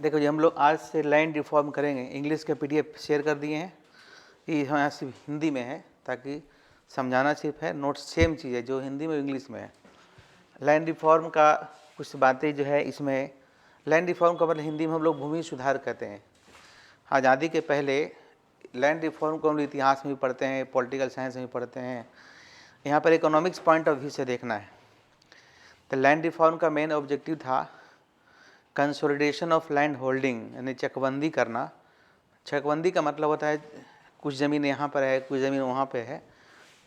देखो जी, हम लोग आज से लैंड रिफॉर्म करेंगे। इंग्लिश के पीडीएफ शेयर कर दिए हैं, ये यहाँ सिर्फ हिंदी में है ताकि समझाना सिर्फ है, नोट्स सेम चीज़ है जो हिंदी में इंग्लिश में है। लैंड रिफॉर्म का कुछ बातें जो है इसमें, लैंड रिफॉर्म का मतलब हिंदी में हम लोग भूमि सुधार कहते हैं। आज़ादी के पहले लैंड रिफॉर्म को हम लोग इतिहास में भी पढ़ते हैं, पॉलिटिकल साइंस में भी पढ़ते हैं। यहाँ पर इकोनॉमिक्स पॉइंट ऑफ व्यू से देखना है तो लैंड रिफॉर्म का मेन ऑब्जेक्टिव था कंसोलिडेशन ऑफ लैंड होल्डिंग, यानी चकबंदी करना। चकबंदी का मतलब होता है कुछ ज़मीन यहाँ पर है, कुछ ज़मीन वहाँ पे है,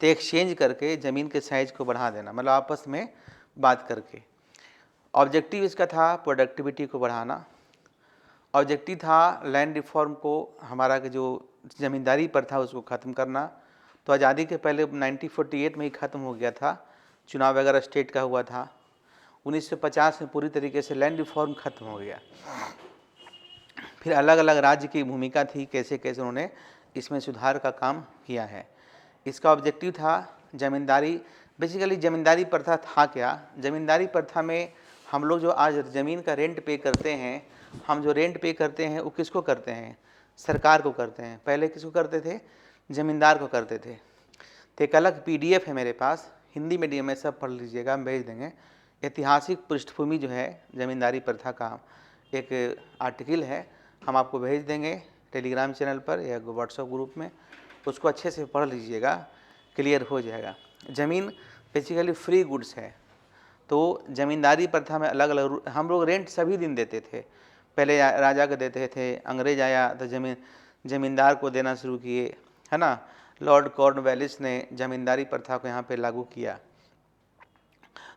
तो एक्सचेंज करके ज़मीन के साइज को बढ़ा देना, मतलब आपस में बात करके। ऑब्जेक्टिव इसका था प्रोडक्टिविटी को बढ़ाना। ऑब्जेक्टिव था लैंड रिफॉर्म को, हमारा के जो ज़मींदारी पर था उसको ख़त्म करना। तो आज़ादी के पहले 1948 में ही ख़त्म हो गया था, चुनाव वगैरह स्टेट का हुआ था। 1950 में पूरी तरीके से लैंड रिफॉर्म ख़त्म हो गया। फिर अलग अलग राज्य की भूमिका थी, कैसे कैसे उन्होंने इसमें सुधार का काम किया है। इसका ऑब्जेक्टिव था ज़मींदारी, बेसिकली ज़मींदारी प्रथा था क्या। ज़मींदारी प्रथा में हम लोग जो आज ज़मीन का रेंट पे करते हैं, हम जो रेंट पे करते हैं वो किसको करते हैं? सरकार को करते हैं। पहले किसको करते थे? ज़मींदार को करते थे। तो एक अलग पीडीएफ है मेरे पास, हिंदी मीडियम में, सब पढ़ लीजिएगा, हम भेज देंगे। ऐतिहासिक पृष्ठभूमि जो है ज़मींदारी प्रथा का एक आर्टिकल है, हम आपको भेज देंगे टेलीग्राम चैनल पर या व्हाट्सएप ग्रुप में, उसको अच्छे से पढ़ लीजिएगा, क्लियर हो जाएगा। ज़मीन बेसिकली फ्री गुड्स है, तो ज़मींदारी प्रथा में अलग अलग हम लोग रेंट सभी दिन देते थे। पहले राजा को देते थे, अंग्रेज आया तो ज़मींदार को देना शुरू किए, है ना। लॉर्ड कॉर्नवालिस ने ज़मींदारी प्रथा को यहाँ पे लागू किया।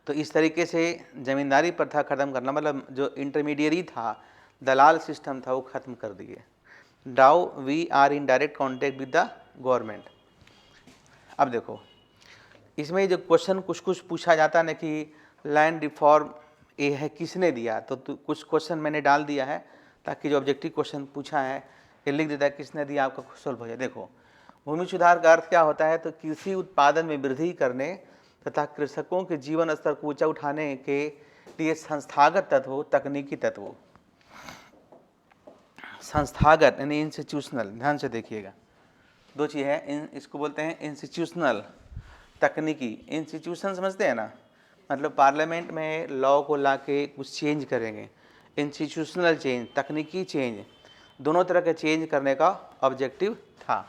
तो इस तरीके से ज़मींदारी प्रथा ख़त्म करना, मतलब जो इंटरमीडियरी था, दलाल सिस्टम था, वो ख़त्म कर दिए। Now we are in direct contact with the government. अब देखो इसमें जो क्वेश्चन कुछ कुछ पूछा जाता है ना कि लैंड रिफॉर्म ये है किसने दिया, तो कुछ क्वेश्चन मैंने डाल दिया है ताकि जो ऑब्जेक्टिव क्वेश्चन पूछा है ये लिख देता है किसने दिया, आपका सॉल्व हो जाए। देखो भूमि सुधार का अर्थ क्या होता है, तो कृषि उत्पादन में वृद्धि करने तथा कृषकों के जीवन स्तर को ऊंचा उठाने के लिए संस्थागत तत्वों, तकनीकी तत्वों, संस्थागत यानी इंस्टीट्यूशनल, ध्यान से देखिएगा, दो चीज़ है, इसको बोलते हैं इंस्टीट्यूशनल, तकनीकी। इंस्टीट्यूशन समझते हैं ना, मतलब पार्लियामेंट में लॉ को ला के कुछ चेंज करेंगे। इंस्टीट्यूशनल चेंज, तकनीकी चेंज, दोनों तरह के चेंज करने का ऑब्जेक्टिव था।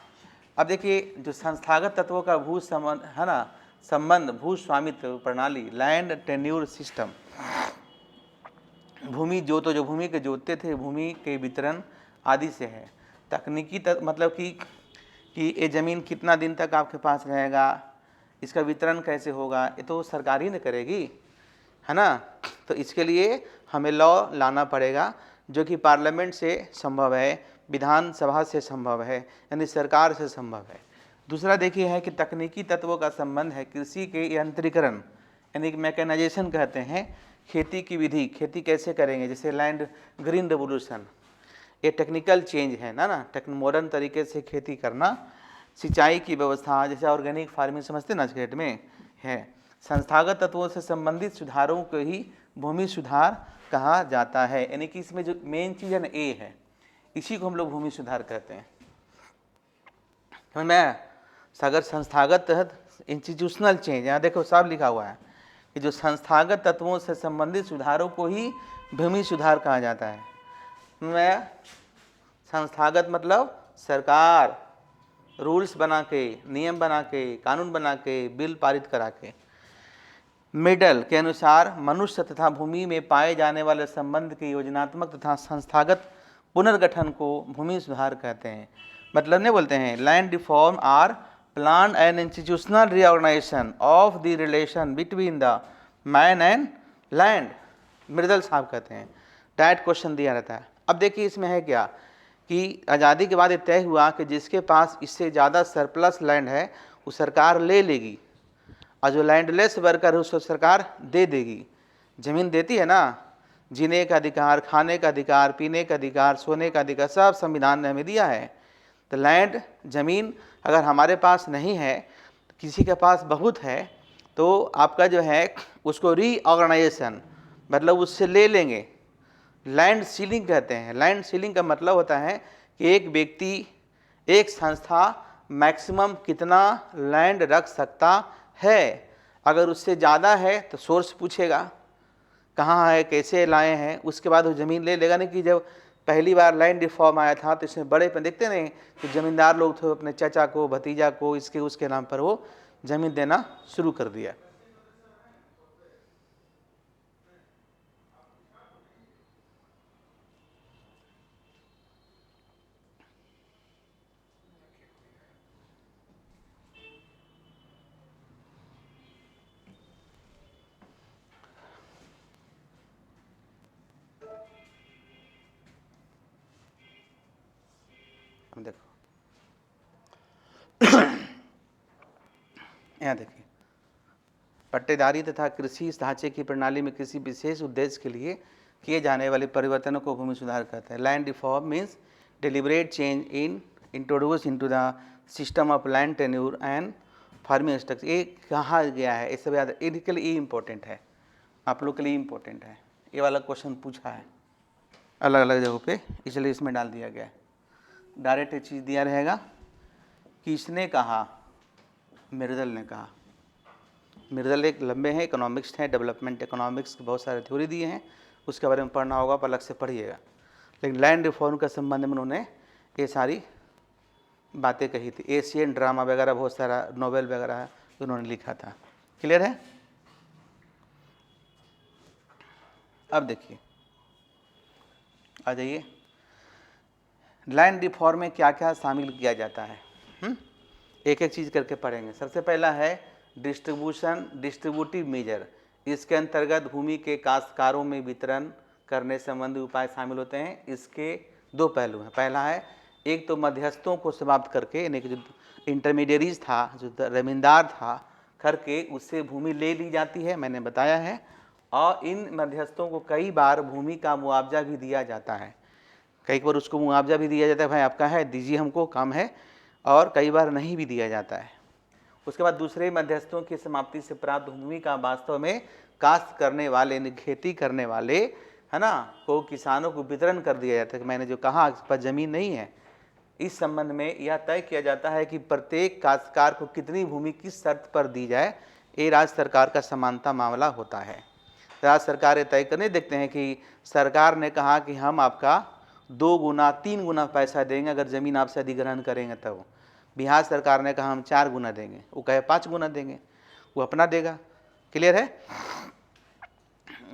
अब देखिए जो संस्थागत तत्वों का भू संबंध है ना, संबंध भू स्वामित्व प्रणाली, लैंड टेन्यूर सिस्टम, भूमि जो भूमि के जोतते थे, भूमि के वितरण आदि से है। तकनीकी मतलब कि ये ज़मीन कितना दिन तक आपके पास रहेगा, इसका वितरण कैसे होगा, ये तो सरकार ही न करेगी, है ना। तो इसके लिए हमें लॉ लाना पड़ेगा जो कि पार्लियामेंट से संभव है, विधानसभा से संभव है, यानी सरकार से संभव है। दूसरा देखिए है कि तकनीकी तत्वों का संबंध है कृषि के यंत्रीकरण, यानी मैकेनाइजेशन कहते हैं, खेती की विधि, खेती कैसे करेंगे, जैसे लैंड ग्रीन रेवोल्यूशन, ये टेक्निकल चेंज है ना, मॉडर्न तरीके से खेती करना। सिंचाई की व्यवस्था, जैसे ऑर्गेनिक फार्मिंग समझते ना खेत में है। संस्थागत तत्वों से संबंधित सुधारों को ही भूमि सुधार कहा जाता है, यानी कि इसमें जो मेन चीज़ है ना ए है, इसी को हम लोग भूमि सुधार कहते हैं, समझ में। अगर संस्थागत इंस्टीट्यूशनल चेंज, यहाँ देखो सब लिखा हुआ है कि जो संस्थागत तत्वों से संबंधित सुधारों को ही भूमि सुधार कहा जाता है। मैं संस्थागत मतलब सरकार रूल्स बना के, नियम बना के, कानून बना के, बिल पारित करा के। मिडल के अनुसार मनुष्य तथा भूमि में पाए जाने वाले संबंध के योजनात्मक तथा संस्थागत पुनर्गठन को भूमि सुधार कहते हैं। मतलब नहीं बोलते हैं land reform are plan and institutional reorganisation of the relation between the man and land, Mridul sahab कहते हैं। डायरेक्ट क्वेश्चन दिया रहता है। अब देखिए इसमें है क्या कि आज़ादी के बाद ये तय हुआ कि जिसके पास इससे ज़्यादा सरप्लस लैंड है वो सरकार ले लेगी, और जो लैंडलेस वर्कर है उसको सरकार दे देगी। ज़मीन देती है ना, जीने का अधिकार, खाने का अधिकार, पीने का अधिकार, सोने का अधिकार, सब संविधान ने हमें दिया है। तो लैंड, ज़मीन अगर हमारे पास नहीं है, किसी के पास बहुत है, तो आपका जो है उसको रीऑर्गेनाइजेशन, मतलब उससे ले लेंगे, लैंड सीलिंग कहते हैं। लैंड सीलिंग का मतलब होता है कि एक व्यक्ति, एक संस्था मैक्सिमम कितना लैंड रख सकता है। अगर उससे ज़्यादा है तो सोर्स पूछेगा कहाँ है, कैसे लाए हैं, उसके बाद वो ज़मीन ले लेगा। नहीं कि जब पहली बार लैंड रिफॉर्म आया था तो इसमें बड़े पे देखते नहीं कि ज़मींदार लोग थे, अपने चाचा को, भतीजा को, इसके उसके नाम पर वो ज़मीन देना शुरू कर दिया। देखो यहाँ देखिए, पट्टेदारी तथा कृषि ढांचे की प्रणाली में किसी विशेष उद्देश्य के लिए किए जाने वाले परिवर्तनों को भूमि सुधार कहते हैं। Land reform means deliberate change in introduce into the system of land tenure and farming structure. ये कहा गया है, इस सब याद, इनके लिए इम्पोर्टेंट है, आप लोग के लिए इम्पोर्टेंट है। ये वाला क्वेश्चन पूछा है अलग अलग जगहों पे, इसलिए इसमें डाल दिया गया है। डायरेक्ट एक चीज़ दिया रहेगा, किसने कहा, मिर्दल ने कहा। मिर्दल एक लंबे हैं, इकोनॉमिक्स हैं, डेवलपमेंट इकोनॉमिक्स के बहुत सारे थ्योरी दिए हैं, उसके बारे में पढ़ना होगा, आप अलग से पढ़िएगा। लेकिन लैंड रिफॉर्म के संबंध में उन्होंने ये सारी बातें कही थी। एशियन ड्रामा वगैरह बहुत सारा नोवेल वगैरह उन्होंने लिखा था। क्लियर है? अब देखिए, आ जाइए, लैंड रिफॉर्म में क्या क्या शामिल किया जाता है, एक एक चीज़ करके पढ़ेंगे। सबसे पहला है डिस्ट्रीब्यूटिव मेजर। इसके अंतर्गत भूमि के काश्तकारों में वितरण करने संबंधी उपाय शामिल होते हैं। इसके दो पहलू हैं। पहला है, एक तो मध्यस्थों को समाप्त करके, यानी कि जो इंटरमीडियरीज था, जो जमींदार था, करके उससे भूमि ले ली जाती है, मैंने बताया है। और इन मध्यस्थों को कई बार भूमि का मुआवजा भी दिया जाता है। कई बार उसको मुआवजा भी दिया जाता है, भाई आपका है, दीजिए हमको, काम है। और कई बार नहीं भी दिया जाता है। उसके बाद दूसरे मध्यस्थों की समाप्ति से प्राप्त भूमि का वास्तव में काश्त करने वाले, खेती करने वाले, है ना, को किसानों को वितरण कर दिया जाता है। कि मैंने जो कहा, इस पर ज़मीन नहीं है, इस संबंध में यह तय किया जाता है कि प्रत्येक काश्तकार को कितनी भूमि किस शर्त पर दी जाए। ये राज्य सरकार का समानता मामला होता है। राज्य सरकार ये तय करने देखते हैं कि सरकार ने कहा कि हम आपका 2 गुना 3 गुना पैसा देंगे अगर ज़मीन आपसे अधिग्रहण करेंगे तब। बिहार सरकार ने कहा हम 4 गुना देंगे, वो कहे 5 गुना देंगे, वो अपना देगा। क्लियर है?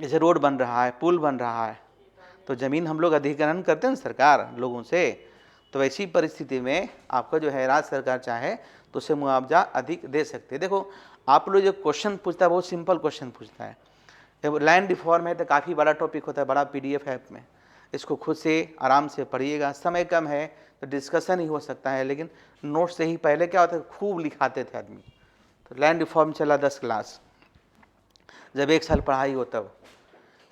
जैसे रोड बन रहा है, पुल बन रहा है, तो ज़मीन हम लोग अधिग्रहण करते हैं सरकार लोगों से। तो ऐसी परिस्थिति में आपका जो है, राज्य सरकार चाहे तो उसे मुआवजा अधिक दे सकते हैं। देखो, आप लोग जो क्वेश्चन पूछता है बहुत सिंपल क्वेश्चन पूछता है। जब लैंड रिफॉर्म है तो काफ़ी बड़ा टॉपिक होता है, बड़ा PDF है में, इसको खुद से आराम से पढ़िएगा। समय कम है तो डिस्कशन ही हो सकता है, लेकिन नोट से ही पहले क्या होता है, खूब लिखाते थे आदमी। तो लैंड रिफॉर्म चला 10 क्लास, जब 1 साल पढ़ाई हो तब।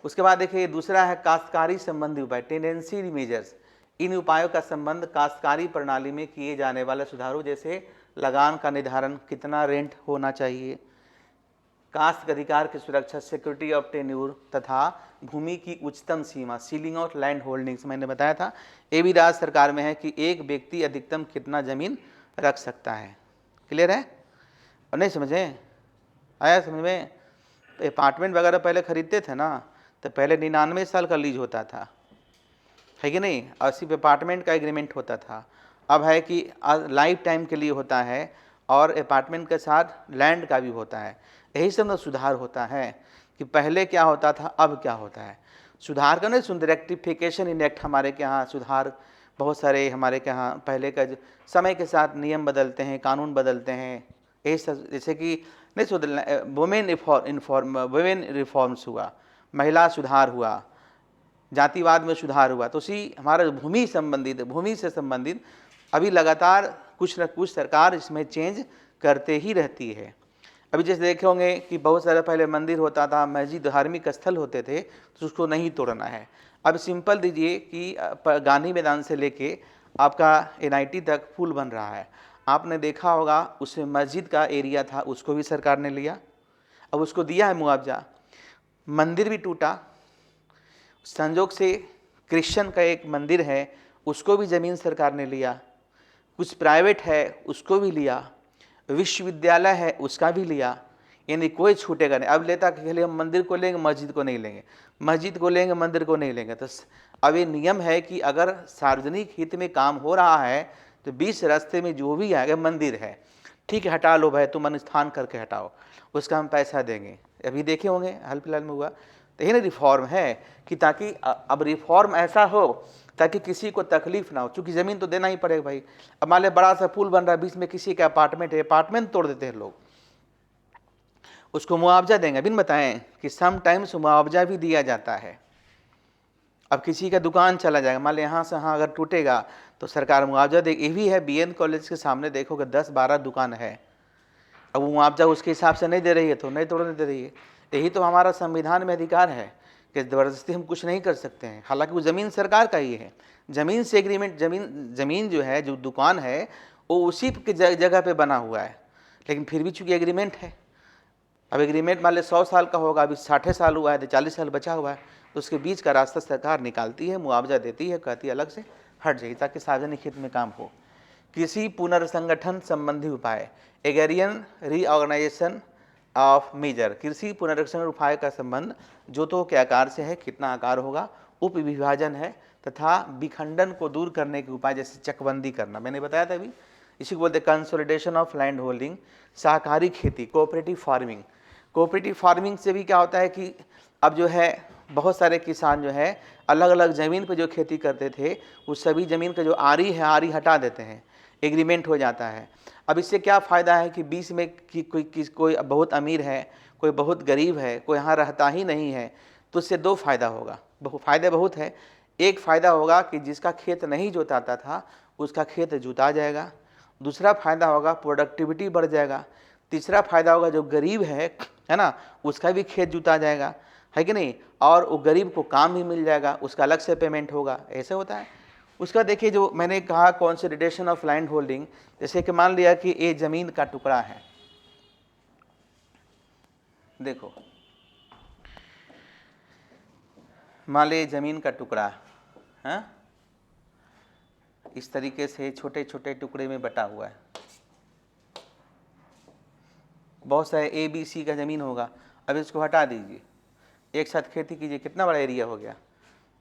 उसके बाद देखिए, दूसरा है काश्तकारी संबंधी उपाय, टेंडेंसी मेजर्स। इन उपायों का संबंध काश्तकारी प्रणाली में किए जाने वाले सुधारों, जैसे लगान का निर्धारण, कितना रेंट होना चाहिए, काश्त अधिकार की सुरक्षा, सिक्योरिटी ऑफ टेन्यूर, तथा भूमि की उच्चतम सीमा, सीलिंग ऑफ लैंड होल्डिंग्स, मैंने बताया था। ये भी राज्य सरकार में है कि एक व्यक्ति अधिकतम कितना जमीन रख सकता है। क्लियर है? और नहीं समझे? आया समझ में? अपार्टमेंट वगैरह पहले खरीदते थे ना, तो पहले 99 साल का लीज होता था, है कि नहीं, और सिर्फ अपार्टमेंट का एग्रीमेंट होता था। अब है कि लाइफ टाइम के लिए होता है, और अपार्टमेंट के साथ लैंड का भी होता है। यही सब ना सुधार होता है कि पहले क्या होता था, अब क्या होता है। सुधार का नहीं, रेक्टिफिकेशन इन एक्ट हमारे के यहाँ सुधार बहुत सारे हमारे के यहाँ। पहले का जो समय के साथ नियम बदलते हैं, कानून बदलते हैं, यही सब। जैसे कि नहीं, वुमेन रिफॉर्म्स हुआ, महिला सुधार हुआ, जातिवाद में सुधार हुआ। तो उसी हमारा भूमि से संबंधित अभी लगातार कुछ न कुछ सरकार इसमें चेंज करते ही रहती है। अभी जैसे देखे होंगे कि बहुत सारे पहले मंदिर होता था, मस्जिद, धार्मिक स्थल होते थे, तो उसको नहीं तोड़ना है। अब सिंपल दीजिए कि गांधी मैदान से लेके आपका NIT तक पुल बन रहा है, आपने देखा होगा, उसमें मस्जिद का एरिया था, उसको भी सरकार ने लिया, अब उसको दिया है मुआवजा। मंदिर भी टूटा, संजोग से क्रिश्चियन का एक मंदिर है, उसको भी ज़मीन सरकार ने लिया, कुछ प्राइवेट है उसको भी लिया, विश्वविद्यालय है उसका भी लिया, यानी कोई छूटेगा नहीं। अब लेता कि हम मंदिर को लेंगे, मस्जिद को नहीं लेंगे, मस्जिद को लेंगे, मंदिर को नहीं लेंगे। तो अब ये नियम है कि अगर सार्वजनिक हित में काम हो रहा है तो बीच रास्ते में जो भी आएगा, मंदिर है ठीक है हटा लो भाई, तुम अनुष्ठान करके हटाओ, उसका हम पैसा देंगे। अभी देखे होंगे हाल फिलहाल में हुआ, तो यही ना रिफॉर्म है कि ताकि अब रिफॉर्म ऐसा हो ताकि किसी को तकलीफ ना हो, क्योंकि ज़मीन तो देना ही पड़ेगा भाई। अब मान लिया बड़ा सा पुल बन रहा है, बीच में किसी का अपार्टमेंट है, अपार्टमेंट तोड़ देते हैं लोग, उसको मुआवजा देंगे। बिन बताएं कि समटाइम्स मुआवजा भी दिया जाता है। अब किसी का दुकान चला जाएगा, मान लिया यहाँ से यहाँ अगर टूटेगा तो सरकार मुआवजा देगी। ये भी है, बीएन कॉलेज के सामने देखोगे 10-12 दुकान है, अब वो मुआवजा उसके हिसाब से नहीं दे रही है तो नहीं तोड़ने दे रही है। यही तो हमारा संविधान में अधिकार है कि ज़बरदस्ती हम कुछ नहीं कर सकते हैं। हालांकि वो ज़मीन सरकार का ही है, ज़मीन से एग्रीमेंट, ज़मीन जो है, जो दुकान है वो उसी के जगह पे बना हुआ है, लेकिन फिर भी चूँकि एग्रीमेंट है। अब एग्रीमेंट मान लिया 100 साल का होगा, अभी 60 साल हुआ है तो 40 साल बचा हुआ है, तो उसके बीच का रास्ता सरकार निकालती है, मुआवजा देती है, कहती है अलग से हट जाइए ताकि सार्वजनिक हित में काम हो। किसी पुनर्संगठन संबंधी उपाय, एग्रेरियन रीऑर्गेनाइजेशन ऑफ मेजर, कृषि पुनर्संगठन उपाय का संबंध जोतों के आकार से है, कितना आकार होगा, उप विभाजन है तथा विखंडन को दूर करने के उपाय जैसे चकबंदी करना, मैंने बताया था अभी, इसी को बोलते हैं कंसोलिडेशन ऑफ लैंड होल्डिंग। सहकारी खेती, कोऑपरेटिव फार्मिंग, कोऑपरेटिव फार्मिंग से भी क्या होता है कि अब जो है बहुत सारे किसान जो है अलग अलग ज़मीन पर जो खेती करते थे उस सभी ज़मीन का जो आरी है, आरी हटा देते हैं, एग्रीमेंट हो जाता है। अब इससे क्या फ़ायदा है कि बीच में कि कोई बहुत अमीर है, कोई बहुत गरीब है, कोई यहाँ रहता ही नहीं है, तो इससे दो फ़ायदा होगा, फ़ायदे बहुत है। एक फ़ायदा होगा कि जिसका खेत नहीं जोताता था उसका खेत जोता जाएगा, दूसरा फ़ायदा होगा प्रोडक्टिविटी बढ़ जाएगा, तीसरा फ़ायदा होगा जो गरीब है ना, उसका भी खेत जोता जाएगा, है कि नहीं, और वो गरीब को काम भी मिल जाएगा, उसका अलग से पेमेंट होगा, ऐसे होता है। उसका देखिए जो मैंने कहा कंसोलिडेशन ऑफ लैंड होल्डिंग, जैसे कि मान लिया कि ये ज़मीन का टुकड़ा है, देखो मान लीजिए ज़मीन का टुकड़ा है, इस तरीके से छोटे छोटे टुकड़े में बटा हुआ है, बहुत सारे ABC का ज़मीन होगा। अब इसको हटा दीजिए, एक साथ खेती कीजिए, कितना बड़ा एरिया हो गया,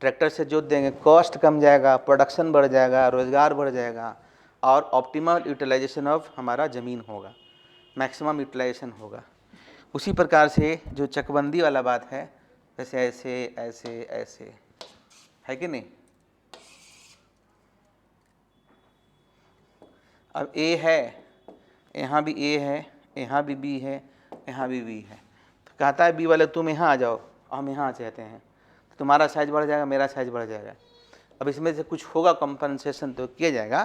ट्रैक्टर से जोत देंगे, कॉस्ट कम जाएगा, प्रोडक्शन बढ़ जाएगा, रोज़गार बढ़ जाएगा, और ऑप्टिमल यूटिलाइजेशन ऑफ हमारा ज़मीन होगा, मैक्सिमम यूटिलाइजेशन होगा। उसी प्रकार से जो चकबंदी वाला बात है, जैसे ऐसे ऐसे ऐसे, है कि नहीं। अब A है, यहाँ भी A है, यहाँ भी B है, यहाँ भी B है, तो कहता है B वाले तुम यहाँ आ जाओ, हम यहाँ चाहते हैं, तो तुम्हारा साइज बढ़ जाएगा, मेरा साइज बढ़ जाएगा। अब इसमें से कुछ होगा कंपनसेशन तो किया जाएगा,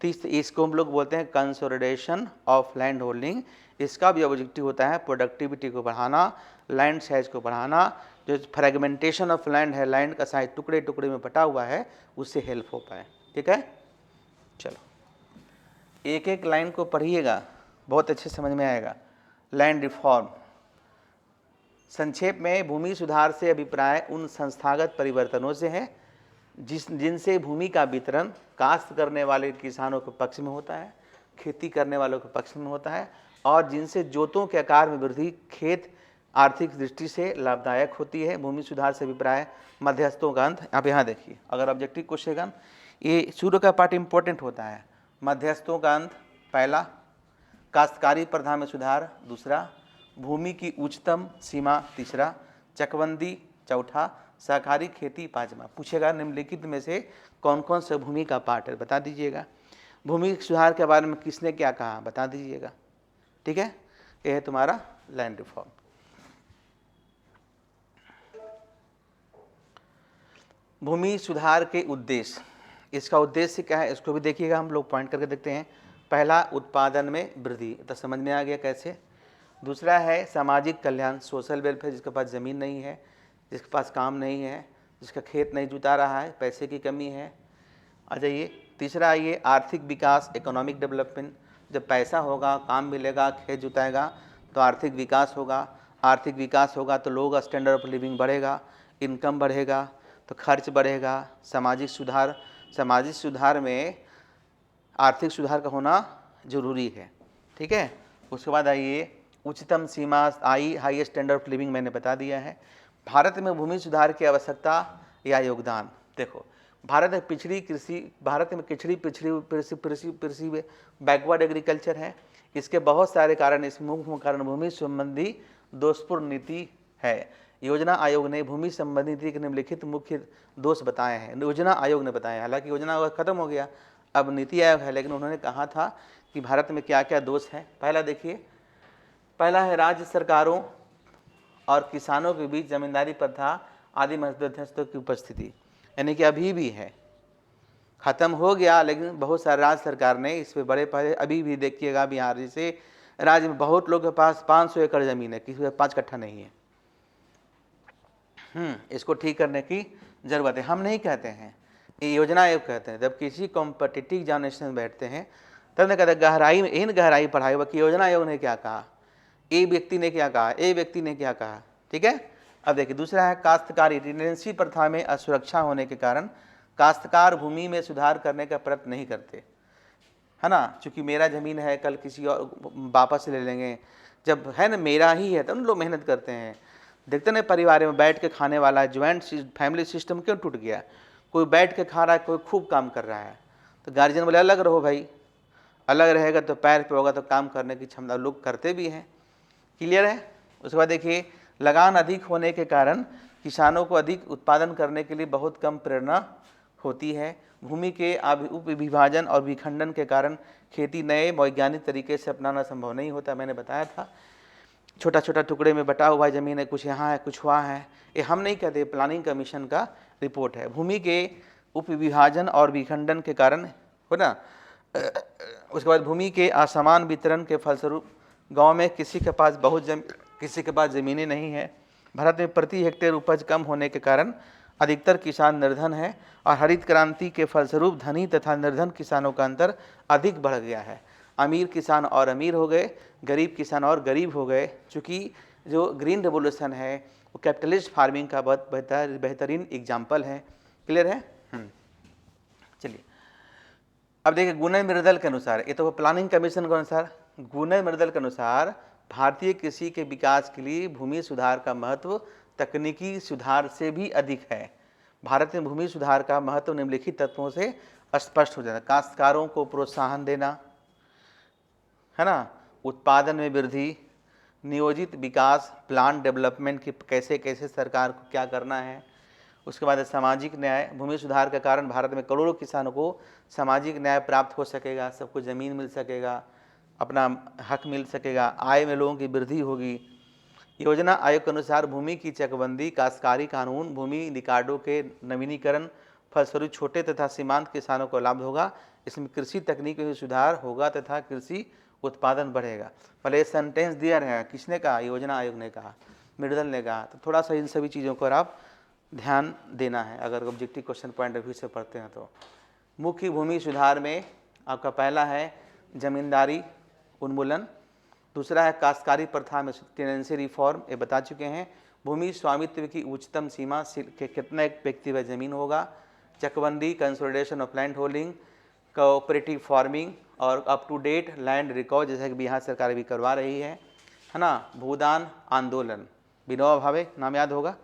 तो इसको हम लोग बोलते हैं कंसोलिडेशन ऑफ लैंड होल्डिंग। इसका भी ऑब्जेक्टिव होता है प्रोडक्टिविटी को बढ़ाना, लैंड साइज को बढ़ाना, जो फ्रेगमेंटेशन ऑफ लैंड है, लैंड का साइज टुकड़े टुकड़े में बटा हुआ है, उससे हेल्प हो पाए। ठीक है, चलो एक एक लाइन को पढ़िएगा, बहुत अच्छे समझ में आएगा। लैंड रिफॉर्म, संक्षेप में भूमि सुधार से अभिप्राय उन संस्थागत परिवर्तनों से है जिनसे भूमि का वितरण काश्त करने वाले किसानों के पक्ष में होता है, खेती करने वालों के पक्ष में होता है, और जिनसे जोतों के आकार में वृद्धि खेत आर्थिक दृष्टि से लाभदायक होती है। भूमि सुधार से अभिप्राय मध्यस्थों का अंत। आप यहाँ देखिए, अगर ऑब्जेक्टिव क्वेश्चन, ये शुरू का पार्ट इंपॉर्टेंट होता है। मध्यस्थों का अंत पहला, काश्तकारी प्रथा में सुधार दूसरा, भूमि की उच्चतम सीमा तीसरा, चकबंदी चौथा, सहकारी खेती पांचवा। पूछेगा निम्नलिखित में से कौन कौन सा भूमि का पार्ट है, बता दीजिएगा। भूमि सुधार के बारे में किसने क्या कहा, बता दीजिएगा। ठीक है, यह है तुम्हारा लैंड रिफॉर्म। भूमि सुधार के उद्देश्य, इसका उद्देश्य क्या है इसको भी देखिएगा, हम लोग पॉइंट करके देखते हैं। पहला, उत्पादन में वृद्धि, तो समझ में आ गया कैसे। दूसरा है सामाजिक कल्याण, सोशल वेलफेयर, जिसके पास ज़मीन नहीं है, जिसके पास काम नहीं है, जिसका खेत नहीं जुता रहा है, पैसे की कमी है, आ जाइए। तीसरा ये आर्थिक विकास, इकोनॉमिक डेवलपमेंट, जब पैसा होगा, काम मिलेगा, खेत जुताएगा तो आर्थिक विकास होगा, आर्थिक विकास होगा तो लोग स्टैंडर्ड ऑफ लिविंग बढ़ेगा, इनकम बढ़ेगा, तो खर्च बढ़ेगा। सामाजिक सुधार में आर्थिक सुधार का होना जरूरी है, ठीक है। उसके बाद आइए उच्चतम सीमा हाईएस्ट स्टैंडर्ड ऑफ लिविंग, मैंने बता दिया है। भारत में भूमि सुधार की आवश्यकता या योगदान। देखो, भारत में कृषि बैकवर्ड एग्रीकल्चर है। इसके बहुत सारे कारण, इस मुख्य कारण भूमि संबंधी दोषपूर्ण नीति है। योजना आयोग ने भूमि संबंधी नीति के निम्नलिखित मुख्य दोष बताए हैं। योजना आयोग ने बताया, हालांकि योजना आयोग खत्म हो गया, अब नीति आयोग है, लेकिन उन्होंने कहा था कि भारत में क्या क्या दोष है। पहला देखिए, पहला है राज्य सरकारों और किसानों के बीच जमींदारी प्रथा आदि मध्यस्थों की उपस्थिति, यानी कि अभी भी है, खत्म हो गया, लेकिन बहुत सारे राज्य सरकार ने इस पे बड़े पहले अभी भी देखिएगा, बिहार जैसे राज्य में बहुत लोगों के पास 500 एकड़ जमीन है, किसी के 5 कट्ठा नहीं है। इसको ठीक करने की जरूरत है। हम नहीं कहते हैं, ये योजना आयोग कहते हैं। जब किसी कॉम्पिटिटिव एग्जामिनेशन में बैठते हैं तब नहीं कहते गहराई में, इन गहराई पढ़ाई कि योजना आयोग ने क्या कहा, ए व्यक्ति ने क्या कहा, ए व्यक्ति ने क्या कहा, ठीक है। अब देखिए दूसरा है काश्तकारी। टेनेंसी प्रथा में असुरक्षा होने के कारण काश्तकार भूमि में सुधार करने का प्रयत्न नहीं करते, है ना। चूंकि मेरा जमीन है, कल किसी और वापस ले लेंगे, जब है ना मेरा ही है तब लोग मेहनत करते हैं। देखते ना परिवार में बैठ के खाने वाला ज्वाइंट फैमिली सिस्टम क्यों टूट गया, कोई बैठ के खा रहा है, कोई खूब काम कर रहा है। तो गार्जियन बोले अलग रहो भाई, अलग रहेगा तो पैर पे होगा तो काम करने की क्षमता, लोग करते भी हैं। क्लियर है। उसके बाद देखिए, लगान अधिक होने के कारण किसानों को अधिक उत्पादन करने के लिए बहुत कम प्रेरणा होती है। भूमि के उप विभाजन और विखंडन के कारण खेती नए वैज्ञानिक तरीके से अपनाना संभव नहीं होता। मैंने बताया था, छोटा छोटा टुकड़े में बटा हुआ ज़मीन है, कुछ यहाँ है कुछ वहाँ है। ये हम नहीं कहते, प्लानिंग कमीशन का रिपोर्ट है। भूमि के उप विभाजन और विखंडन के कारण, हो ना। उसके बाद भूमि के असमान वितरण के फलस्वरूप गांव में किसी के पास ज़मीनें नहीं है। भारत में प्रति हेक्टेयर उपज कम होने के कारण अधिकतर किसान निर्धन हैं और हरित क्रांति के फलस्वरूप धनी तथा निर्धन किसानों का अंतर अधिक बढ़ गया है। अमीर किसान और अमीर हो गए, गरीब किसान और गरीब हो गए। चूँकि जो ग्रीन रेवोल्यूशन है वो कैपिटलिस्ट फार्मिंग का बहुत बेहतरीन एग्जाम्पल है। क्लियर है। चलिए अब देखिए, गुणन मृदल के अनुसार, ये तो प्लानिंग कमीशन के अनुसार, गुणन मृदल के अनुसार भारतीय कृषि के विकास के लिए भूमि सुधार का महत्व तकनीकी सुधार से भी अधिक है। भारत में भूमि सुधार का महत्व निम्नलिखित तत्वों से स्पष्ट हो जाता है। काश्तकारों को प्रोत्साहन देना, है ना, उत्पादन में वृद्धि, नियोजित विकास, प्लान डेवलपमेंट की कैसे कैसे सरकार को क्या करना है। उसके बाद सामाजिक न्याय। भूमि सुधार के कारण भारत में करोड़ों किसानों को सामाजिक न्याय प्राप्त हो सकेगा, सबको ज़मीन मिल सकेगा, अपना हक मिल सकेगा, आय में लोगों की वृद्धि होगी। योजना आयोग के अनुसार भूमि की चकबंदी, काश्तकारी कानून, भूमि रिकॉर्डों के नवीनीकरण फलस्वरूप छोटे तथा सीमांत किसानों को लाभ होगा। इसमें कृषि तकनीक में सुधार होगा तथा कृषि उत्पादन बढ़ेगा। पहले सेंटेंस दिया रहेगा, किसने कहा, योजना आयोग ने कहा, मृदल ने कहा। तो थोड़ा सा इन सभी चीज़ों पर आप ध्यान देना है अगर objective question point of view से पढ़ते हैं तो। मुख्य भूमि सुधार में आपका पहला है जमींदारी उन्मूलन, दूसरा है काश्तकारी प्रथा में टेनेंसी रिफॉर्म, ये बता चुके हैं। भूमि स्वामित्व की उच्चतम सीमा के कितना एक व्यक्ति व जमीन होगा, चकबंदी, consolidation of land holding, cooperative farming और up to date land record, जैसे कि बिहार सरकार भी करवा रही है ना। भूदान आंदोलन, विनोबा भावे नाम याद होगा,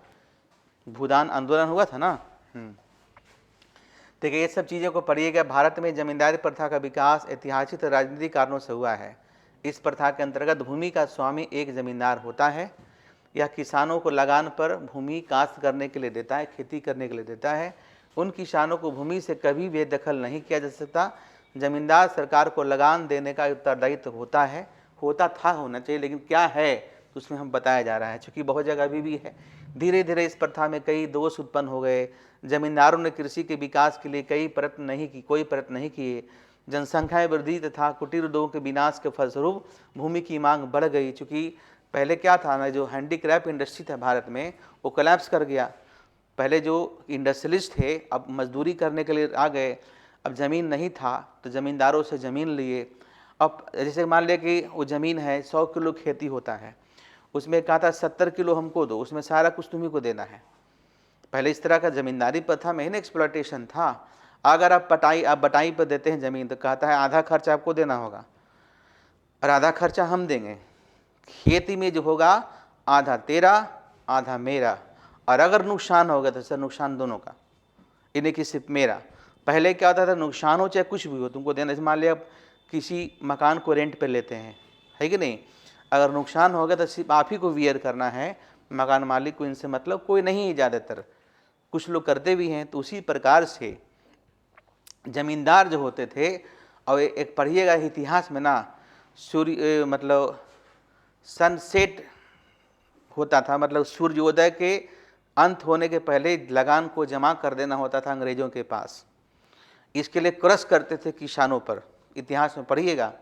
भूदान आंदोलन हुआ था ना। देखिए ये सब चीज़ों को पढ़िएगा। भारत में जमींदारी प्रथा का विकास ऐतिहासिक और राजनीतिक कारणों से हुआ है। इस प्रथा के अंतर्गत भूमि का स्वामी एक जमींदार होता है। यह किसानों को लगान पर भूमि काश्त करने के लिए देता है, खेती करने के लिए देता है। उन किसानों को भूमि से कभी बेदखल नहीं किया जा सकता। जमींदार सरकार को लगान देने का उत्तरदायित्व होता है, होता था, होना चाहिए, लेकिन क्या है तो उसमें हम बताया जा रहा है, क्योंकि बहुत जगह अभी भी है। धीरे धीरे इस प्रथा में कई दोष उत्पन्न हो गए। जमींदारों ने कृषि के विकास के लिए कोई प्रयत्न नहीं किए। जनसंख्या वृद्धि तथा कुटीर उद्योगों के विनाश के फलस्वरूप भूमि की मांग बढ़ गई। चूँकि पहले क्या था ना, जो हैंडीक्राफ्ट इंडस्ट्री था भारत में वो कोलैप्स कर गया। पहले जो इंडस्ट्रियलिस्ट थे अब मजदूरी करने के लिए आ गए, अब ज़मीन नहीं था तो ज़मींदारों से ज़मीन लिए। अब जैसे मान लिया कि वो ज़मीन है 100 किलो खेती होता है, उसमें कहा था 70 किलो हमको दो, उसमें सारा कुछ तुम्ही को देना है। पहले इस तरह का जमींदारी प्रथा में ही ना एक्सप्लॉयटेशन था। अगर आप बटाई पर देते हैं ज़मीन तो कहता है आधा खर्च आपको देना होगा और आधा खर्चा हम देंगे। खेती में जो होगा आधा तेरा आधा मेरा, और अगर नुकसान होगा तो सर नुकसान दोनों का, इन्हें कि सिर्फ मेरा। पहले क्या होता था, नुकसान हो चाहे कुछ भी हो तुमको देना। मान लिया आप किसी मकान को रेंट पे लेते हैं, है कि नहीं, अगर नुकसान हो गया तो सिर्फ आप ही को वियर करना है, मकान मालिक को इनसे मतलब कोई नहीं है। ज़्यादातर कुछ लोग करते भी हैं। तो उसी प्रकार से जमींदार जो होते थे, और एक पढ़िएगा इतिहास में ना, सूर्य मतलब सनसेट होता था, मतलब सूर्योदय के अंत होने के पहले लगान को जमा कर देना होता था अंग्रेजों के पास। इसके लिए क्रश करते थे किसानों पर। इतिहास में पढ़िएगा,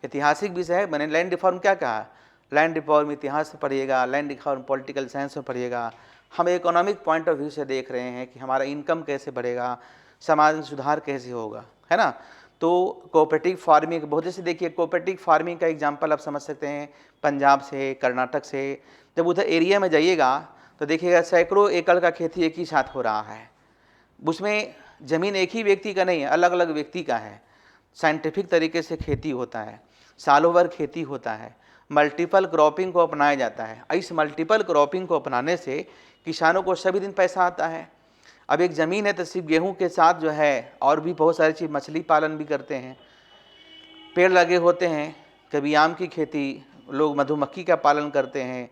ऐतिहासिक विषय है। मैंने लैंड रिफॉर्म क्या कहा, लैंड रिफॉर्म इतिहास से पढ़िएगा, लैंड रिफॉर्म पॉलिटिकल साइंस में पढ़िएगा। हम इकोनॉमिक पॉइंट ऑफ व्यू से देख रहे हैं कि हमारा इनकम कैसे बढ़ेगा, समाज में सुधार कैसे होगा, है ना। तो कोऑपरेटिव फार्मिंग बहुत, जैसे देखिए कोऑपरेटिव फार्मिंग का एग्जांपल आप समझ सकते हैं पंजाब से, कर्नाटक से। जब उधर एरिया में जाइएगा तो देखिएगा सैकड़ों एकड़ का खेती एक ही साथ हो रहा है। उसमें ज़मीन एक ही व्यक्ति का नहीं है, अलग अलग व्यक्ति का है। साइंटिफिक तरीके से खेती होता है, सालों भर खेती होता है, मल्टीपल क्रॉपिंग को अपनाया जाता है। इस मल्टीपल क्रॉपिंग को अपनाने से किसानों को सभी दिन पैसा आता है। अब एक ज़मीन है तो सिर्फ गेहूं के साथ जो है और भी बहुत सारी चीज़, मछली पालन भी करते हैं, पेड़ लगे होते हैं, कभी आम की खेती, लोग मधुमक्खी का पालन करते हैं,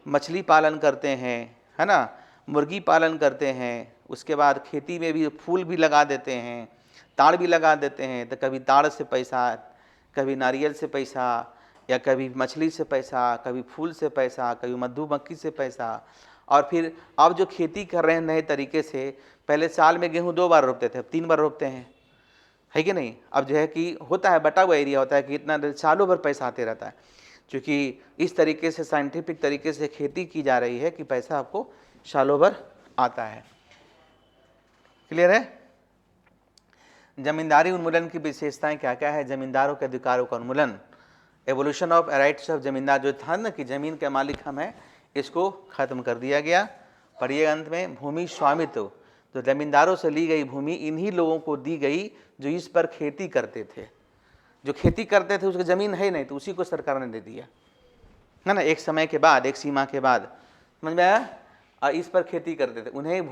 मछली पालन करते हैं, है ना, मुर्गी पालन करते हैं। उसके बाद खेती में भी फूल भी लगा देते हैं, ताड़ भी लगा देते हैं। तो कभी ताड़ से पैसा, कभी नारियल से पैसा, या कभी मछली से पैसा, कभी फूल से पैसा, कभी मधुमक्खी से पैसा। और फिर अब जो खेती कर रहे हैं नए तरीके से, पहले साल में गेहूं 2 बार रोपते थे, अब 3 बार रोपते हैं, है कि नहीं। अब जो है कि होता है बटा हुआ एरिया होता है कि इतना सालों भर पैसा आते रहता है, क्योंकि इस तरीके से साइंटिफिक तरीके से खेती की जा रही है कि पैसा आपको सालों भर आता है। क्लियर है। जमींदारी उन्मूलन की विशेषताएं क्या क्या है। जमींदारों के अधिकारों का उन्मूलन, एवोल्यूशन ऑफ राइट्स ऑफ जमींदार, जो था ना कि जमीन के मालिक हम हैं, इसको खत्म कर दिया गया। पढ़िए अंत में, भूमि स्वामित्व, जो जमींदारों से ली गई भूमि इन्हीं लोगों को दी गई जो इस पर खेती करते थे। जो खेती करते थे उसकी जमीन है नहीं तो उसी को सरकार ने दे दिया, है ना। एक समय के बाद, एक सीमा के बाद, समझ में आया। इस पर खेती करते थे, उन्हें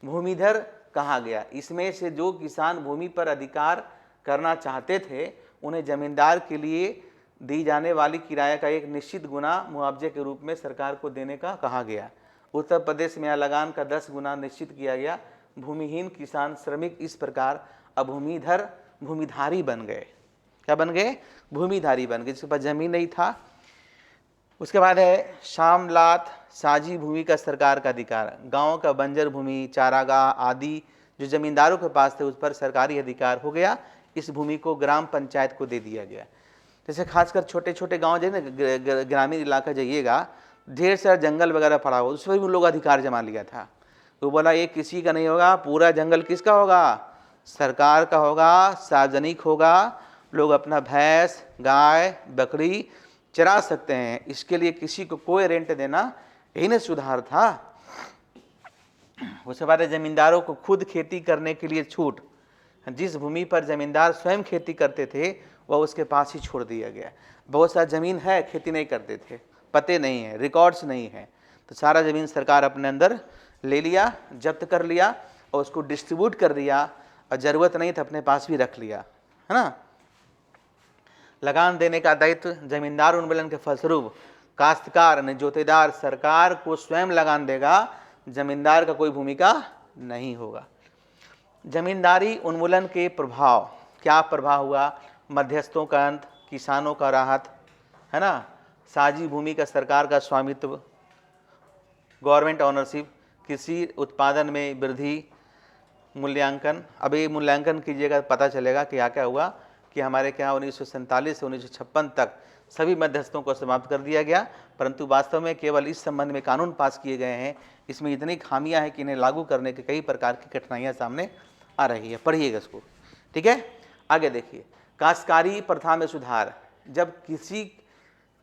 भूमिधर कहा गया। इसमें से जो किसान भूमि पर अधिकार करना चाहते थे उन्हें जमींदार के लिए दी जाने वाली किराया का एक निश्चित गुना मुआवजे के रूप में सरकार को देने का कहा गया। उत्तर प्रदेश में लगान का 10 गुना निश्चित किया गया। भूमिहीन किसान श्रमिक इस प्रकार अब भूमिधारी बन गए। क्या बन गए, भूमिधारी बन गए, जिसके पास जमीन नहीं था। उसके बाद है शामलात, साझी भूमि का सरकार का अधिकार। गांव का बंजर भूमि, चारागाह आदि जो जमींदारों के पास थे उस पर सरकारी अधिकार हो गया। इस भूमि को ग्राम पंचायत को दे दिया गया। जैसे खासकर छोटे छोटे गांव जो है ना, ग्रामीण इलाका जाइएगा, ढेर सारा जंगल वगैरह पड़ा हो, उस पर भी उन लोग अधिकार जमा लिया था। तो बोला ये किसी का नहीं होगा, पूरा जंगल किसका होगा, सरकार का होगा, सार्वजनिक होगा। लोग अपना भैंस, गाय, बकरी चरा सकते हैं, इसके लिए किसी को कोई रेंट देना, यही ना सुधार था। उसके बाद जमींदारों को खुद खेती करने के लिए छूट। जिस भूमि पर जमींदार स्वयं खेती करते थे वह उसके पास ही छोड़ दिया गया। बहुत सारा जमीन है खेती नहीं करते थे, पते नहीं है, रिकॉर्ड्स नहीं है, तो सारा जमीन सरकार अपने अंदर ले लिया, जब्त कर लिया और उसको डिस्ट्रीब्यूट कर दिया, और ज़रूरत नहीं तो अपने पास भी रख लिया, है ना। लगान देने का दायित्व जमींदार उन्मूलन के फलस्वरूप काश्तकार ने जोतेदार सरकार को स्वयं लगान देगा, जमींदार का कोई भूमिका नहीं होगा। जमींदारी उन्मूलन के प्रभाव, क्या प्रभाव हुआ, मध्यस्थों का अंत, किसानों का राहत, है ना, साझी भूमि का सरकार का स्वामित्व, गवर्नमेंट ऑनरशिप, कृषि उत्पादन में वृद्धि, मूल्यांकन। अब ये मूल्यांकन कीजिएगा पता चलेगा कि क्या क्या हुआ कि हमारे क्या 1947 से 1956 तक सभी मध्यस्थों को समाप्त कर दिया गया, परंतु वास्तव में केवल इस संबंध में कानून पास किए गए हैं। इसमें इतनी खामियां हैं कि इन्हें लागू करने के कई प्रकार की कठिनाइयां सामने आ रही है। पढ़िएगा इसको, ठीक है। आगे देखिए, काश्तकारी प्रथा में सुधार। जब किसी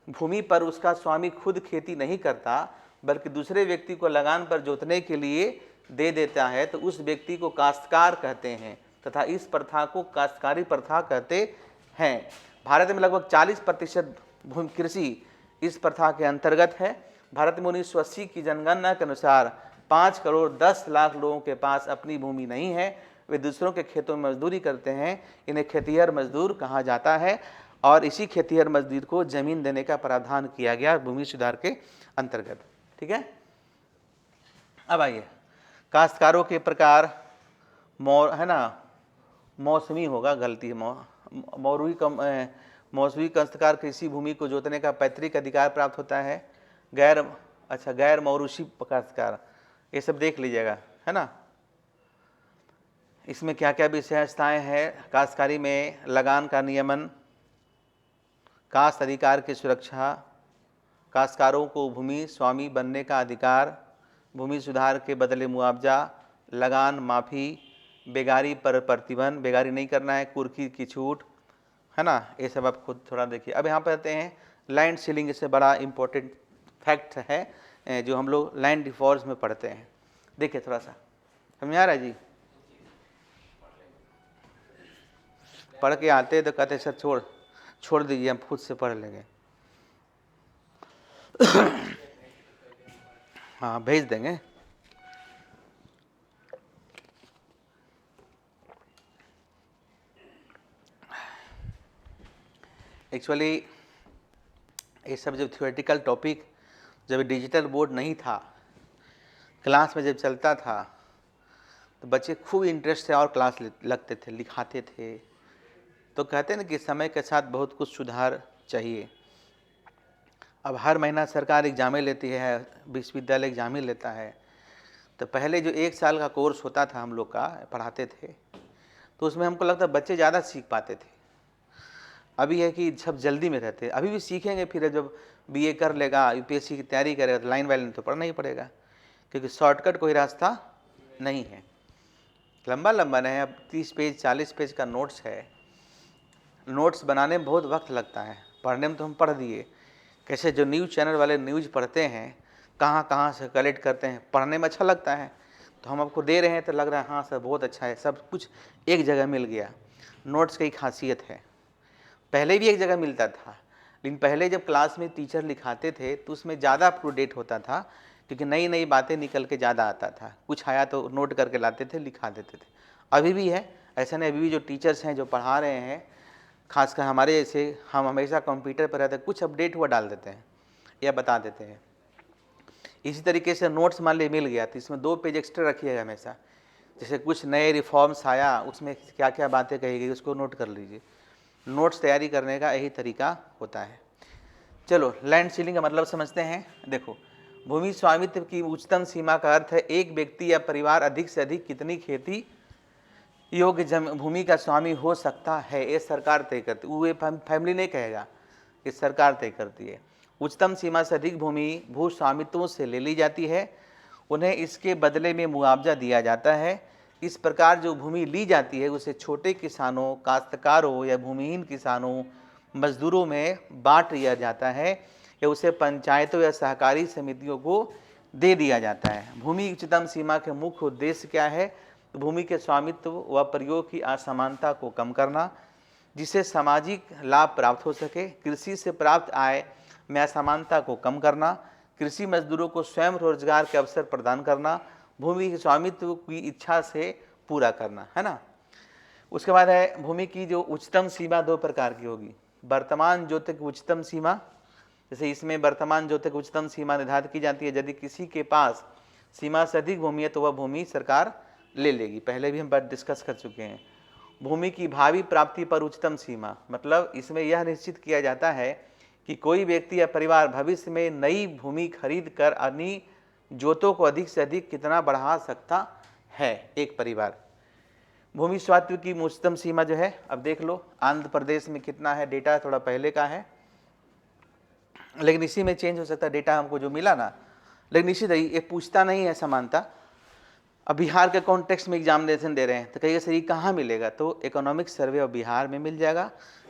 भूमि पर उसका स्वामी खुद खेती नहीं करता बल्कि दूसरे व्यक्ति को लगान पर जोतने के लिए दे देता है तो उस व्यक्ति को काश्तकार कहते हैं तथा इस प्रथा को काश्तकारी प्रथा कहते हैं। भारत में लगभग 40% भूमि कृषि इस प्रथा के अंतर्गत है। भारत में 1980 की जनगणना के अनुसार 5 करोड़ 10 लाख लोगों के पास अपनी भूमि नहीं है, वे दूसरों के खेतों में मजदूरी करते हैं। इन्हें खेतिहर मजदूर कहा जाता है और इसी खेतिहर मजदूर को जमीन देने का प्रावधान किया गया भूमि सुधार के अंतर्गत। ठीक है, अब आइए काश्तकारों के प्रकार। है ना, मौसमी होगा, गलती है, मौसमी काश्तकार कृषि भूमि को जोतने का पैतृक अधिकार प्राप्त होता है। गैर मौरूसी काश्तकार, ये सब देख लीजिएगा, है ना। इसमें क्या क्या विशेषताएं हैं? काश्तकारी में लगान का नियमन, काश्त अधिकार की सुरक्षा, काश्तकारों को भूमि स्वामी बनने का अधिकार, भूमि सुधार के बदले मुआवजा, लगान माफ़ी, बेगारी पर प्रतिबंध, बेगारी नहीं करना है, कुर्की की छूट, है ना। ये सब आप खुद थोड़ा देखिए। अब यहाँ पर आते हैं लैंड सीलिंग, इससे बड़ा इम्पोर्टेंट फैक्ट है जो हम लोग लैंड डिफॉल्ट में पढ़ते हैं। देखिए थोड़ा सा समझ आ रहा है जी? पढ़ के आते तो कहते सर छोड़ दीजिए, हम खुद से पढ़ लेंगे। हाँ, भेज देंगे। एक्चुअली ये सब जब थियोरेटिकल टॉपिक, जब डिजिटल बोर्ड नहीं था, क्लास में जब चलता था तो बच्चे खूब इंटरेस्ट से और क्लास लगते थे, लिखाते थे। तो कहते हैं ना कि समय के साथ बहुत कुछ सुधार चाहिए। अब हर महीना सरकार एग्जामें लेती है, विश्वविद्यालय एग्जामें लेता है। तो पहले जो 1 साल का कोर्स होता था हम लोग का, पढ़ाते थे, तो उसमें हमको लगता बच्चे ज़्यादा सीख पाते थे। अभी है कि सब जल्दी में रहते हैं, अभी भी सीखेंगे, फिर जब बीए कर लेगा, यूपीएससी की तैयारी करेगा तो लाइन बाय लाइन तो पढ़ना ही पड़ेगा, क्योंकि शॉर्टकट कोई रास्ता नहीं है। लंबा नहीं है, अब 30 पेज 40 पेज का नोट्स है। नोट्स बनाने में बहुत वक्त लगता है, पढ़ने में तो हम पढ़ दिए। कैसे जो न्यूज़ चैनल वाले न्यूज़ पढ़ते हैं, कहाँ से कलेक्ट करते हैं, पढ़ने में अच्छा लगता है, तो हम आपको दे रहे हैं तो लग रहा है हाँ सर बहुत अच्छा है, सब कुछ एक जगह मिल गया। नोट्स की खासियत है, पहले भी एक जगह मिलता था, लेकिन पहले जब क्लास में टीचर लिखाते थे तो उसमें ज़्यादा अप टू डेट होता था, क्योंकि नई नई बातें निकल के ज़्यादा आता था। कुछ आया तो नोट करके लाते थे, लिखा देते थे। अभी भी है ऐसा नहीं, अभी भी जो टीचर्स हैं जो पढ़ा रहे हैं, खासकर हमारे जैसे, हम हमेशा कंप्यूटर पर रहते हैं, कुछ अपडेट हुआ डाल देते हैं या बता देते हैं। इसी तरीके से नोट्स मान ली मिल गया तो इसमें 2 पेज एक्स्ट्रा रखिएगा हमेशा। जैसे कुछ नए रिफॉर्म्स आया, उसमें क्या क्या बातें कही गई उसको नोट कर लीजिए। नोट्स तैयारी करने का यही तरीका होता है। चलो लैंड सीलिंग का मतलब समझते हैं। देखो, भूमि स्वामित्व की उच्चतम सीमा का अर्थ है एक व्यक्ति या परिवार अधिक से अधिक कितनी खेती योग्य भूमि का स्वामी हो सकता है, ये सरकार तय करती है। वो फैमिली नहीं कहेगा, ये सरकार तय करती है। उच्चतम सीमा से अधिक भूमि भू स्वामित्वों से ले ली जाती है, उन्हें इसके बदले में मुआवजा दिया जाता है। इस प्रकार जो भूमि ली जाती है उसे छोटे किसानों, काश्तकारों या भूमिहीन किसानों, मजदूरों में बांट दिया जाता है या उसे पंचायतों या सहकारी समितियों को दे दिया जाता है। भूमि उच्चतम सीमा के मुख्य उद्देश्य क्या है? भूमि के स्वामित्व व प्रयोग की असमानता को कम करना, जिससे सामाजिक लाभ प्राप्त हो सके। कृषि से प्राप्त आय में असमानता को कम करना, कृषि मजदूरों को स्वयं रोजगार के अवसर प्रदान करना, भूमि के स्वामित्व की इच्छा से पूरा करना, है ना। उसके बाद है भूमि की जो उच्चतम सीमा 2 प्रकार की होगी। वर्तमान जोते की उच्चतम सीमा, जैसे इसमें वर्तमान जोते की उच्चतम सीमा निर्धारित की जाती है। यदि किसी के पास सीमा से अधिक भूमि है तो वह भूमि सरकार ले लेगी, पहले भी हम बात डिस्कस कर चुके हैं। भूमि की भावी प्राप्ति पर उच्चतम सीमा, मतलब इसमें यह निश्चित किया जाता है कि कोई व्यक्ति या परिवार भविष्य में नई भूमि खरीद कर अपनी जोतों को अधिक से अधिक कितना बढ़ा सकता है एक परिवार। भूमि स्वामित्व की उच्चतम सीमा जो है, अब देख लो आंध्र प्रदेश में कितना है, डेटा थोड़ा पहले का है लेकिन इसी में चेंज हो सकता है डेटा हमको जो मिला ना, लेकिन इसी तरह ये पूछता नहीं है समानता। अब बिहार के कॉन्टेक्स्ट में एग्जामिनेशन दे रहे हैं तो कहिए सर ये कहाँ मिलेगा, तो इकोनॉमिक सर्वे ऑफ बिहार में मिल जाएगा,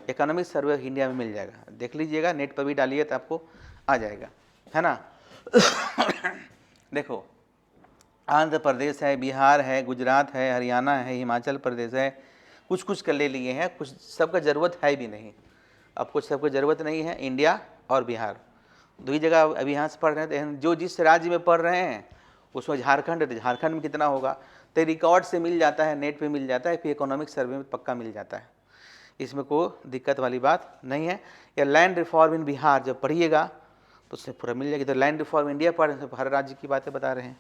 इकोनॉमिक सर्वे ऑफ इंडिया में मिल जाएगा। देख लीजिएगा, नेट पर भी डालिए तो आपको आ जाएगा, है ना। देखो, आंध्र प्रदेश है, बिहार है, गुजरात है, हरियाणा है, हिमाचल प्रदेश है, कुछ कुछ कर ले लिए हैं, कुछ सबका ज़रूरत है भी नहीं। अब कुछ सबको ज़रूरत नहीं है। इंडिया और बिहार दो ही जगह अभी यहाँ से पढ़ रहे हैं। जो जिस राज्य में पढ़ रहे हैं उसमें झारखंड है, तो झारखंड में कितना होगा तो रिकॉर्ड से मिल जाता है, नेट पे मिल जाता है, फिर इकोनॉमिक सर्वे में पक्का मिल जाता है। इसमें कोई दिक्कत वाली बात नहीं है। या लैंड रिफॉर्म इन बिहार जब पढ़िएगा तो उससे पूरा मिल जाएगी। तो लैंड रिफॉर्म इंडिया पढ़ रहे हैं, हर राज्य की बातें बता रहे हैं।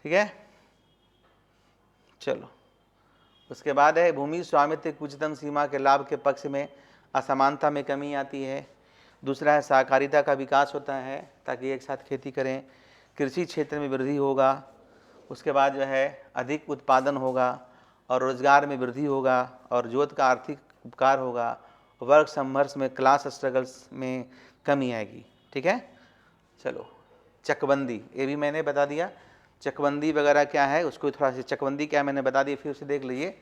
ठीक है, चलो। उसके बाद है भूमि स्वामित्व की उच्चतम सीमा के लाभ के पक्ष में असमानता में कमी आती है। दूसरा है सहकारिता का विकास होता है ताकि एक साथ खेती करें। कृषि क्षेत्र में वृद्धि होगा। उसके बाद जो है अधिक उत्पादन होगा और रोजगार में वृद्धि होगा और जोत का आर्थिक उपकार होगा। वर्ग संघर्ष में, क्लास स्ट्रगल्स में कमी आएगी। ठीक है, चलो। चकबंदी, ये भी मैंने बता दिया। चकबंदी वगैरह क्या है उसको थोड़ा सा, चकबंदी क्या मैंने बता दी, फिर उसे देख लीजिए।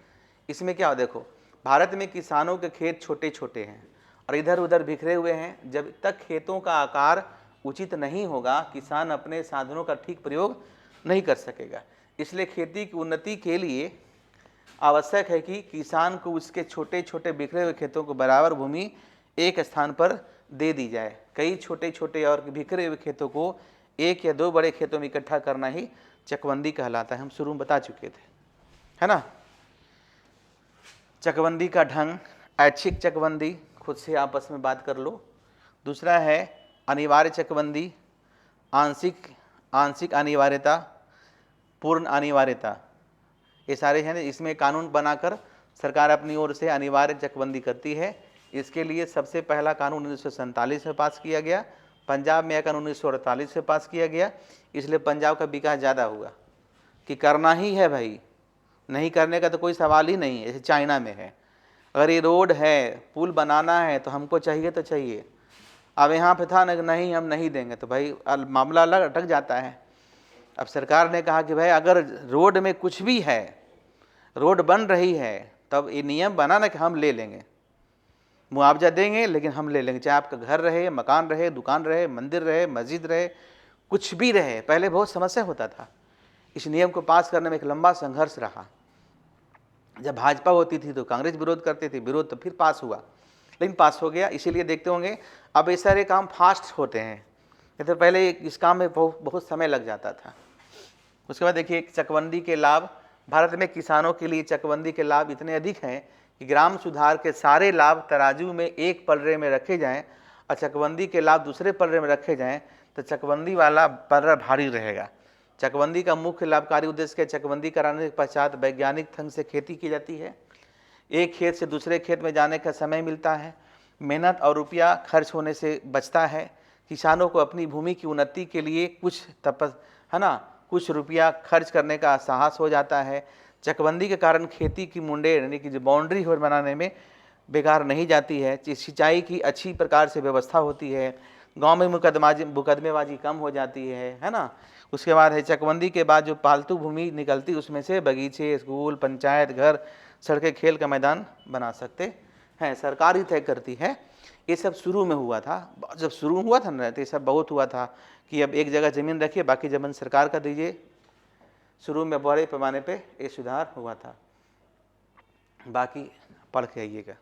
इसमें क्या हो, देखो, भारत में किसानों के खेत छोटे छोटे हैं और इधर उधर बिखरे हुए हैं। जब तक खेतों का आकार उचित नहीं होगा, किसान अपने साधनों का ठीक प्रयोग नहीं कर सकेगा। इसलिए खेती की उन्नति के लिए आवश्यक है कि किसान को उसके छोटे छोटे बिखरे हुए खेतों को बराबर भूमि एक स्थान पर दे दी जाए। कई छोटे छोटे और बिखरे हुए खेतों को एक या दो बड़े खेतों में इकट्ठा करना ही चकबंदी कहलाता है। हम शुरू में बता चुके थे, है ना। चकबंदी का ढंग, ऐच्छिक चकबंदी, खुद से आपस में बात कर लो। दूसरा है अनिवार्य चकबंदी, आंशिक अनिवार्यता, पूर्ण अनिवार्यता। ये सारे हैं। इसमें कानून बनाकर सरकार अपनी ओर से अनिवार्य चकबंदी करती है। इसके लिए सबसे पहला कानून 1947 में पास किया गया। पंजाब में यह कानून 1948 में पास किया गया। इसलिए पंजाब का विकास ज़्यादा हुआ कि करना ही है भाई, नहीं करने का तो कोई सवाल ही नहीं है। जैसे चाइना में है, अगर ये रोड है, पुल बनाना है तो हमको चाहिए तो चाहिए। अब यहाँ पे था नहीं हम नहीं देंगे, तो भाई मामला अलग अटक जाता है। अब सरकार ने कहा कि भाई अगर रोड में कुछ भी है, रोड बन रही है, तब ये नियम बना ना कि हम ले लेंगे, मुआवजा देंगे लेकिन हम ले लेंगे, चाहे आपका घर रहे, मकान रहे, दुकान रहे, मंदिर रहे, मस्जिद रहे, कुछ भी रहे। पहले बहुत समस्या होता था। इस नियम को पास करने में एक लंबा संघर्ष रहा। जब भाजपा होती थी तो कांग्रेस विरोध करते थे, विरोध तो फिर पास हुआ, लेकिन पास हो गया। इसीलिए देखते होंगे अब ये सारे काम फास्ट होते हैं, नहीं तो पहले इस काम में बहुत समय लग जाता था। उसके बाद देखिए चकबंदी के लाभ। भारत में किसानों के लिए चकबंदी के लाभ इतने अधिक हैं कि ग्राम सुधार के सारे लाभ तराजू में एक पलड़े में रखे जाएं और चकबंदी के लाभ दूसरे पलड़े में रखे जाएं तो चकबंदी वाला पलड़ा भारी रहेगा। चकबंदी का मुख्य लाभकारी उद्देश्य के चकबंदी कराने के पश्चात वैज्ञानिक ढंग से खेती की जाती है। एक खेत से दूसरे खेत में जाने का समय मिलता है, मेहनत और रुपया खर्च होने से बचता है। किसानों को अपनी भूमि की उन्नति के लिए कुछ रुपया खर्च करने का साहस हो जाता है। चकबंदी के कारण खेती की मुंडेर यानी कि जो बाउंड्री हो बनाने में बेकार नहीं जाती है। सिंचाई की अच्छी प्रकार से व्यवस्था होती है। गांव में मुकदमेबाजी कम हो जाती है ना। उसके बाद है चकबंदी के बाद जो पालतू भूमि निकलती उसमें से बगीचे, स्कूल, पंचायत घर, सड़कें, खेल का मैदान बना सकते हैं। सरकार ही तय करती है। ये सब शुरू में हुआ था, जब शुरू हुआ था ना तो ये सब बहुत हुआ था कि अब एक जगह ज़मीन रखिए, बाकी ज़मीन सरकार का दीजिए। शुरू में बड़े पैमाने पे ये सुधार हुआ था। बाकी पढ़ के आइएगा।